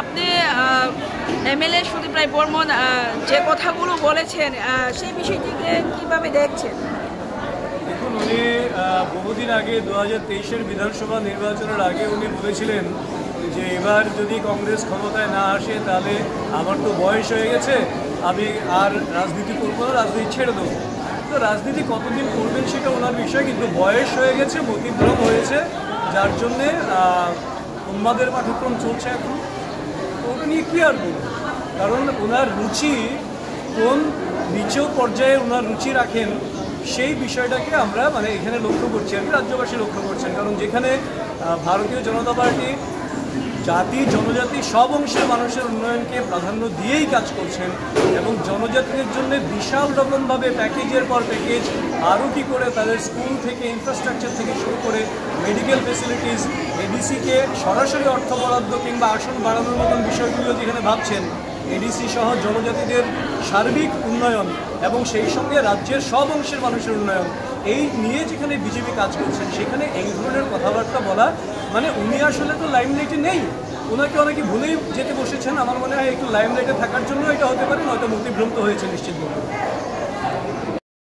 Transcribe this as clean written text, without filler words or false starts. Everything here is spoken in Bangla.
আপনি এমএলএ সুদীপ রায় বর্মন যে কথাগুলো বলেছেন সেই বিষয়টিকে কিভাবে দেখছেন? দেখুন, উনি বহুদিন আগে 2023-এর বিধানসভা নির্বাচনের আগে উনি বলেছিলেন যে এবার যদি কংগ্রেস ক্ষমতায় না আসে তাহলে আমার তো বয়স হয়ে গেছে, আমি আর রাজনীতি করবো না, রাজনীতি ছেড়ে দেবো। তো রাজনীতি কতদিন করবেন সেটা ওনার বিষয়, কিন্তু বয়স হয়ে গেছে, মতিভ্রম হয়েছে, যার জন্যে উন্মাদের পাঠ্যক্রম চলছে এখন। ওটা নিয়ে কী আর বলবো, কারণ ওনার রুচি কোন নিচেও পর্যায়ে ওনার রুচি রাখেন সেই বিষয়টাকে আমরা এখানে লক্ষ্য করছি, আর কি রাজ্যবাসী লক্ষ্য করছেন। কারণ যেখানে ভারতীয় জনতা পার্টি জাতি জনজাতি সব অংশের মানুষের উন্নয়নকে প্রাধান্য দিয়েই কাজ করছেন এবং জনজাতিদের জন্য বিশাল রকমভাবে প্যাকেজের পর প্যাকেজ, আরও কী করে তাদের স্কুল থেকে ইনফ্রাস্ট্রাকচার থেকে শুরু করে মেডিকেল ফেসিলিটিস, এডিসিকে সরাসরি অর্থ বরাদ্দ কিংবা আসন বাড়ানোর মতন বিষয়গুলো যেখানে ভাবছেন, এডিসি সহ জনজাতিদের সার্বিক উন্নয়ন এবং সেই সঙ্গে রাজ্যের সব অংশের মানুষের উন্নয়ন, এই নিয়ে যেখানে বিজেপি কাজ করছেন সেখানে এই ধরনের কথাবার্তা বলা উনি আসলে তো লাইমলাইটে নেই, ওনাকে অনেকে ভুলেই যেতে বসেছেন। আমার মনে হয় একটু লাইমলাইটে থাকার জন্য এটা হতে পারে, নয়তো মতিভ্রান্ত হয়েছে নিশ্চিতভাবে।